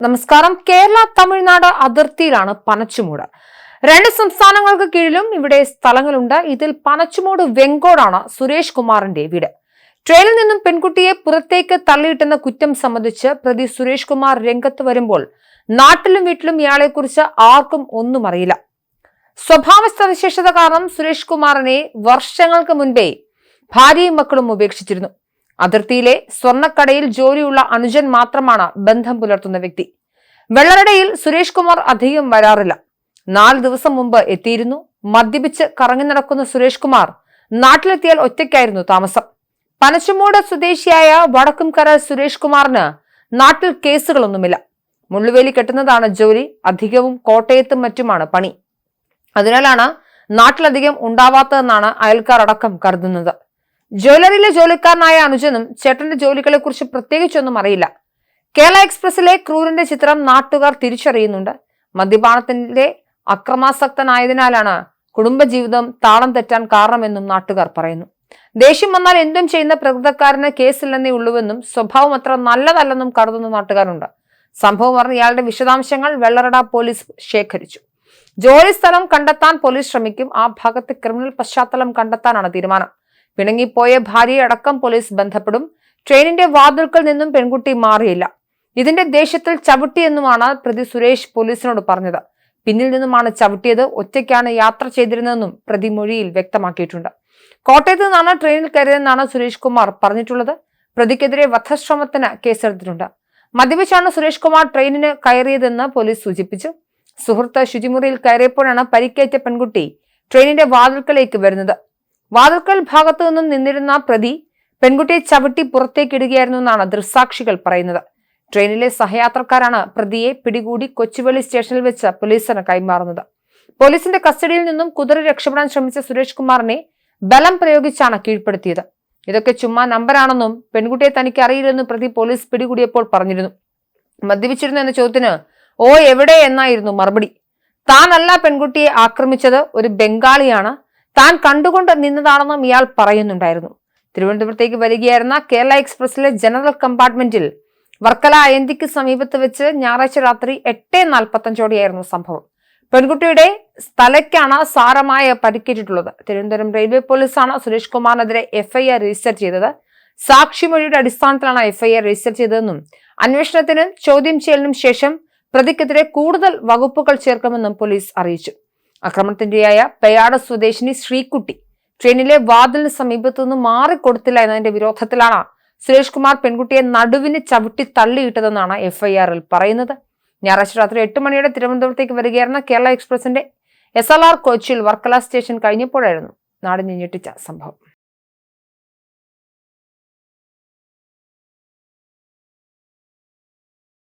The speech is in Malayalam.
നമസ്കാരം. കേരള തമിഴ്നാട് അതിർത്തിയിലാണ് പനച്ചുമൂട്. രണ്ട് സംസ്ഥാനങ്ങൾക്ക് കീഴിലും ഇവിടെ സ്ഥലങ്ങളുണ്ട്. ഇതിൽ പനച്ചുമൂട് വെങ്കോടാണ് സുരേഷ് കുമാറിന്റെ വീട്. ട്രെയിനിൽ നിന്നും പെൺകുട്ടിയെ പുറത്തേക്ക് തള്ളിയിട്ടെന്ന കുറ്റം സംബന്ധിച്ച് പ്രതി സുരേഷ് കുമാർ രംഗത്ത് വരുമ്പോൾ നാട്ടിലും വീട്ടിലും ഇയാളെക്കുറിച്ച് ആർക്കും ഒന്നും അറിയില്ല. സ്വഭാവ സവിശേഷത കാരണം സുരേഷ് കുമാറിനെ വർഷങ്ങൾക്ക് മുൻപേ ഭാര്യയും മക്കളും ഉപേക്ഷിച്ചിരുന്നു. അതിർത്തിയിലെ സ്വർണ്ണക്കടയിൽ ജോലിയുള്ള അനുജൻ മാത്രമാണ് ബന്ധം പുലർത്തുന്ന വ്യക്തി. വെള്ളറടയിൽ സുരേഷ് കുമാർ അധികം വരാറില്ല. 4 ദിവസം മുമ്പ് എത്തിയിരുന്നു. മദ്യപിച്ച് കറങ്ങി നടക്കുന്ന സുരേഷ് കുമാർ നാട്ടിലെത്തിയാൽ ഒറ്റയ്ക്കായിരുന്നു താമസം. പനച്ചുമൂട് സ്വദേശിയായ വടക്കുംകര സുരേഷ് കുമാറിന് നാട്ടിൽ കേസുകളൊന്നുമില്ല. മുള്ളുവേലി കെട്ടുന്നതാണ് ജോലി. അധികവും കോട്ടയത്തും മറ്റുമാണ് പണി. അതിനാലാണ് നാട്ടിലധികം ഉണ്ടാവാത്തതെന്നാണ് അയൽക്കാർ അടക്കം കരുതുന്നത്. ജ്വല്ലറിയിലെ ജോലിക്കാരനായ അനുജനും ചേട്ടന്റെ ജോലികളെ കുറിച്ച് പ്രത്യേകിച്ചൊന്നും അറിയില്ല. കേരള എക്സ്പ്രസിലെ ക്രൂരന്റെ ചിത്രം നാട്ടുകാർ തിരിച്ചറിയുന്നുണ്ട്. മദ്യപാനത്തിന്റെ അക്രമാസക്തനായതിനാലാണ് കുടുംബജീവിതം താളം തെറ്റാൻ കാരണമെന്നും നാട്ടുകാർ പറയുന്നു. ദേഷ്യം വന്നാൽ എന്തും ചെയ്യുന്ന പ്രകൃതക്കാരന് കേസില്ലെന്നേ ഉള്ളൂവെന്നും സ്വഭാവം അത്ര നല്ലതല്ലെന്നും കരുതുന്ന നാട്ടുകാരുണ്ട്. സംഭവം പറഞ്ഞ ഇയാളുടെ വിശദാംശങ്ങൾ വെള്ളറട പോലീസ് ശേഖരിച്ചു. ജോലി സ്ഥലം കണ്ടെത്താൻ പോലീസ് ശ്രമിക്കും. ആ ഭാഗത്ത് ക്രിമിനൽ പശ്ചാത്തലം കണ്ടെത്താനാണ് തീരുമാനം. പിണങ്ങിപ്പോയ ഭാര്യയെ അടക്കം പോലീസ് ബന്ധപ്പെടും. ട്രെയിനിന്റെ വാതിൽക്കൽ നിന്നും പെൺകുട്ടി മാറിയില്ല. ഇതിന്റെ ദേഷ്യത്തിൽ ചവിട്ടിയെന്നുമാണ് പ്രതി സുരേഷ് പോലീസിനോട് പറഞ്ഞത്. പിന്നിൽ നിന്നുമാണ് ചവിട്ടിയത്. ഒറ്റയ്ക്കാണ് യാത്ര ചെയ്തിരുന്നതെന്നും പ്രതി മൊഴിയിൽ വ്യക്തമാക്കിയിട്ടുണ്ട്. കോട്ടയത്ത് നിന്നാണ് ട്രെയിനിൽ കയറിയതെന്നാണ് സുരേഷ് കുമാർ പറഞ്ഞിട്ടുള്ളത്. പ്രതിക്കെതിരെ വധശ്രമത്തിന് കേസെടുത്തിട്ടുണ്ട്. മദ്യപിച്ചാണ് സുരേഷ് കുമാർ ട്രെയിനിന് കയറിയതെന്ന് പോലീസ് സൂചിപ്പിച്ചു. സുഹൃത്ത് ശുചിമുറിയിൽ കയറിയപ്പോഴാണ് പരിക്കേറ്റ പെൺകുട്ടി ട്രെയിനിന്റെ വാതിൽക്കലേക്ക് വരുന്നത്. വാതിൽക്കൽ ഭാഗത്തു നിന്നും നിന്നിരുന്ന പ്രതി പെൺകുട്ടിയെ ചവിട്ടി പുറത്തേക്കിടുകയായിരുന്നു എന്നാണ് ദൃക്സാക്ഷികൾ പറയുന്നത്. ട്രെയിനിലെ സഹയാത്രക്കാരാണ് പ്രതിയെ പിടികൂടി കൊച്ചുവേളി സ്റ്റേഷനിൽ വെച്ച് പോലീസിന് കൈമാറുന്നത്. പോലീസിന്റെ കസ്റ്റഡിയിൽ നിന്നും കുതിര രക്ഷപ്പെടാൻ ശ്രമിച്ച സുരേഷ് കുമാറിനെ ബലം പ്രയോഗിച്ചാണ് കീഴ്പ്പെടുത്തിയത്. ഇതൊക്കെ ചുമ്മാ നമ്പറാണെന്നും പെൺകുട്ടിയെ തനിക്ക് അറിയില്ലെന്നും പ്രതി പോലീസ് പിടികൂടിയപ്പോൾ പറഞ്ഞിരുന്നു. മദ്യപിച്ചിരുന്നു എന്ന ചോദ്യത്തിന് "ഓ എവിടെ" എന്നായിരുന്നു മറുപടി. താനല്ല പെൺകുട്ടിയെ ആക്രമിച്ചത്, ഒരു ബംഗാളിയാണ്, താൻ കണ്ടുകൊണ്ട് നിന്നതാണെന്നും ഇയാൾ പറയുന്നുണ്ടായിരുന്നു. തിരുവനന്തപുരത്തേക്ക് വരികയായിരുന്ന കേരള എക്സ്പ്രസിലെ ജനറൽ കമ്പാർട്ട്മെന്റിൽ വർക്കല അയന്തിക്ക് സമീപത്ത് വെച്ച് ഞായറാഴ്ച രാത്രി 8:45 സംഭവം. പെൺകുട്ടിയുടെ തലയ്ക്കാണ് സാരമായ പരിക്കേറ്റിട്ടുള്ളത്. തിരുവനന്തപുരം റെയിൽവേ പോലീസാണ് സുരേഷ് കുമാറിനെതിരെ FIR രജിസ്റ്റർ ചെയ്തത്. സാക്ഷിമൊഴിയുടെ അടിസ്ഥാനത്തിലാണ് FIR രജിസ്റ്റർ ചെയ്തതെന്നും അന്വേഷണത്തിനും ചോദ്യം ചെയ്യലിനും ശേഷം പ്രതിക്കെതിരെ കൂടുതൽ വകുപ്പുകൾ ചേർക്കുമെന്നും പോലീസ് അറിയിച്ചു. ആക്രമണത്തിനിരയായ പേയാട് സ്വദേശിനി ശ്രീകുട്ടി ട്രെയിനിലെ വാതിലിന് സമീപത്തു നിന്ന് മാറിക്കൊടുത്തില്ല എന്നതിന്റെ വിരോധത്തിലാണ് സുരേഷ് കുമാർ പെൺകുട്ടിയെ നടുവിന് ചവിട്ടി തള്ളിയിട്ടതെന്നാണ് FIR-ൽ പറയുന്നത്. ഞായറാഴ്ച രാത്രി 8 മണിയോടെ തിരുവനന്തപുരത്തേക്ക് വരികയായിരുന്ന കേരള എക്സ്പ്രസിന്റെ SLR കോച്ചിൽ വർക്കല സ്റ്റേഷൻ കഴിഞ്ഞപ്പോഴായിരുന്നു നാടിനെ ഞെട്ടിച്ച സംഭവം.